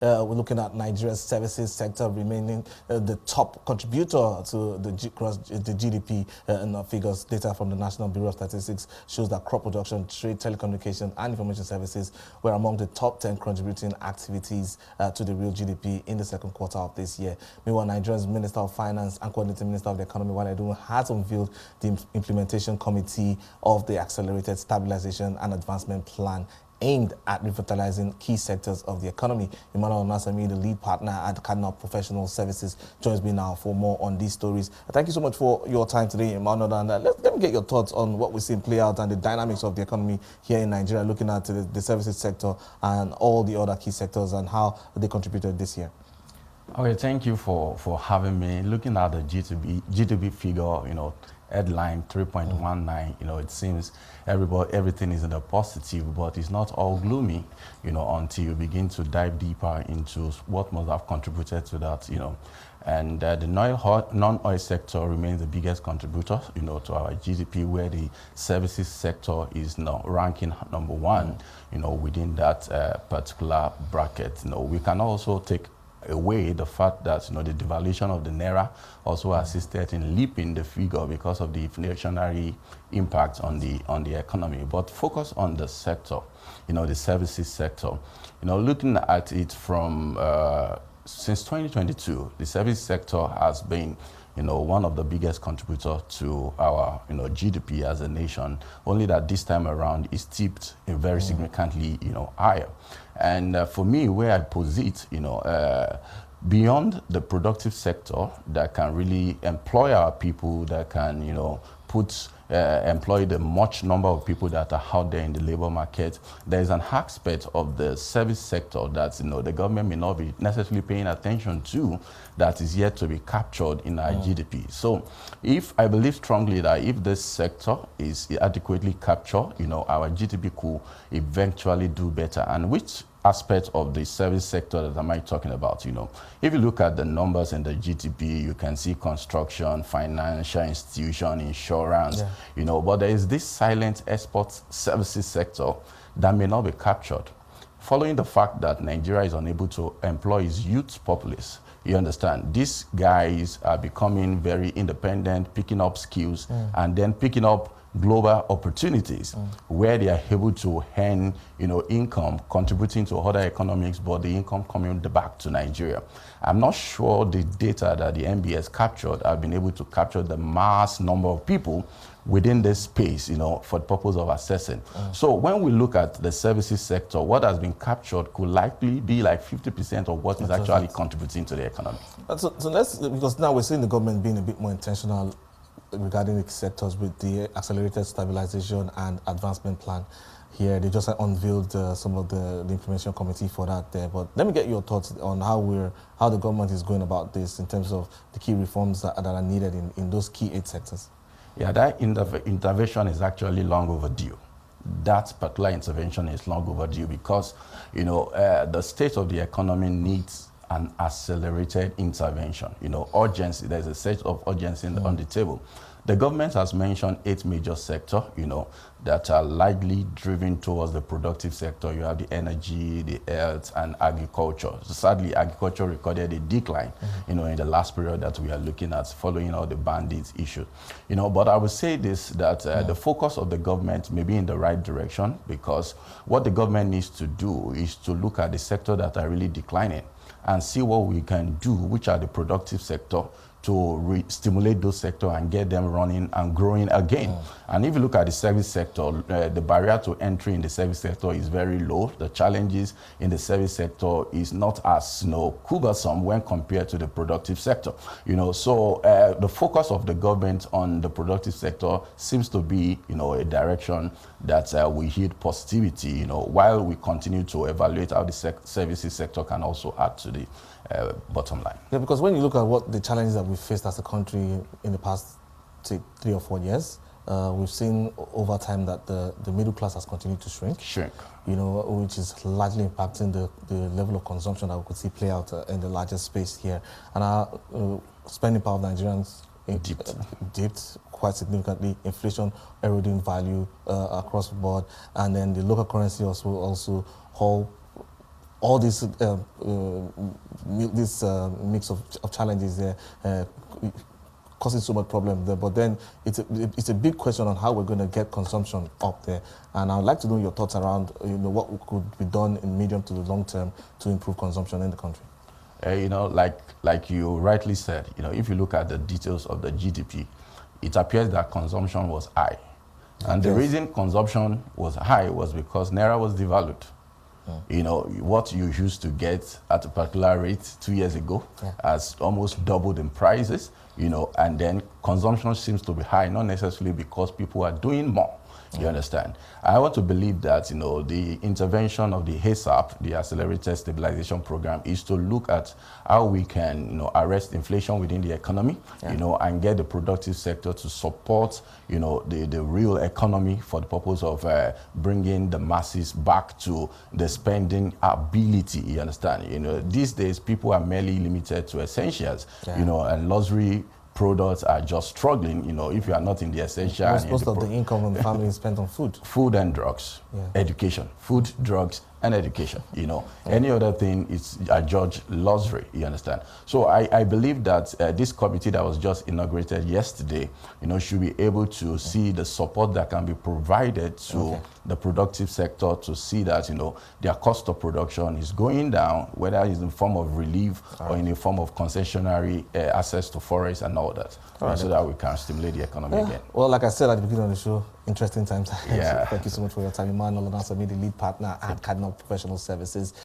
We're looking at Nigeria's services sector remaining the top contributor to the GDP figures. Data from the National Bureau of Statistics shows that crop production, trade, telecommunications, and information services were among the top 10 contributing activities to the real GDP in the second quarter of this year. Meanwhile, Nigeria's Minister of Finance and Coordinating Minister of the Economy, Wale, Edun, has unveiled the implementation committee of the Accelerated Stabilization and Advancement Plan aimed at revitalizing key sectors of the economy. Emmanuel Onasami, the lead partner at Cardinal Professional Services, joins me now for more on these stories. Thank you so much for your time today, Emmanuel. And let me get your thoughts on what we're seeing play out and the dynamics of the economy here in Nigeria, looking at the services sector and all the other key sectors and how they contributed this year. Okay, thank you for having me. Looking at the GDP figure, headline 3.19, it seems everything is in the positive, but it's not all gloomy, until you begin to dive deeper into what must have contributed to that, And the non-oil sector remains the biggest contributor, to our GDP, where the services sector is now ranking number one, within that particular bracket. We can also take away the fact that the devaluation of the naira also assisted in leaping the figure because of the inflationary impact on the economy. But focus on the sector, the services sector. Looking at it from since 2022, the service sector has been one of the biggest contributors to our GDP as a nation, only that this time around is tipped very significantly higher. And for me, where I pose it, beyond the productive sector that can really employ our people, that can employ the much number of people that are out there in the labor market, there is an aspect of the service sector that the government may not be necessarily paying attention to, that is yet to be captured in our GDP. So I believe strongly that if this sector is adequately captured, our GDP could eventually do better. And which aspect of the service sector that am I talking about? If you look at the numbers in the GDP, you can see construction, financial institution, insurance, but there is this silent export services sector that may not be captured, following the fact that Nigeria is unable to employ its youth populace. You understand? These guys are becoming very independent, picking up skills, and then picking up global opportunities where they are able to earn, income, contributing to other economies, but the income coming back to Nigeria. I'm not sure the data that the NBS captured have been able to capture the mass number of people within this space, for the purpose of assessing. So when we look at the services sector, what has been captured could likely be like 50% of what is actually contributing to the economy. So let's, because now we're seeing the government being a bit more intentional regarding the sectors with the Accelerated Stabilization and Advancement Plan here. They just unveiled some of the information committee for that there. But let me get your thoughts on how the government is going about this in terms of the key reforms that are needed in those key 8 sectors. Yeah, that intervention is actually long overdue. That particular intervention is long overdue because, the state of the economy needs an accelerated intervention. Urgency, there's a set of urgency on the table. The government has mentioned 8 major sectors, that are likely driven towards the productive sector. You have the energy, the health, and agriculture. So sadly, agriculture recorded a decline, in the last period that we are looking at, following all the bandits issue. But I would say this, that the focus of the government may be in the right direction, because what the government needs to do is to look at the sector that are really declining and see what we can do, which are the productive sector, to stimulate those sectors and get them running and growing again. And if you look at the service sector, the barrier to entry in the service sector is very low. The challenges in the service sector is not as cumbersome when compared to the productive sector. So the focus of the government on the productive sector seems to be a direction that we heed positivity, while we continue to evaluate how the services sector can also add to the bottom line. Yeah, because when you look at what the challenges that we've faced as a country in the past 3 or 4 years, we've seen over time that the middle class has continued to shrink, which is largely impacting the level of consumption that we could see play out in the largest space here. And our spending power of Nigerians dipped quite significantly, inflation eroding value across the board, and then the local currency also all this mix of challenges there causing so much problem there. But then it's a big question on how we're going to get consumption up there. And I'd like to know your thoughts around what could be done in medium to the long term to improve consumption in the country. Like you rightly said, if you look at the details of the GDP, it appears that consumption was high. And the reason consumption was high was because Naira was devalued. What you used to get at a particular rate 2 years ago has almost doubled in prices, and then consumption seems to be high, not necessarily because people are doing more. You understand? I want to believe that, the intervention of the HACCP, the Accelerated Stabilization Program, is to look at how we can, arrest inflation within the economy, and get the productive sector to support, the real economy for the purpose of bringing the masses back to the spending ability, you understand? These days, people are merely limited to essentials, and luxury products are just struggling, if you are not in the essential. Most of the income of the family is spent on food. Food and drugs, education, food, drugs, and education, Any other thing is adjudged luxury, you understand? So I believe that this committee that was just inaugurated yesterday, should be able to see the support that can be provided to the productive sector to see that, their cost of production is going down, whether it's in the form of relief or in the form of concessionary access to forests and all that, so that we can stimulate the economy again. Well, like I said at the beginning of the show, interesting times. Yeah. Thank you so much for your time. Emmanuel, Onasami, the lead partner at Cardinal Professional Services.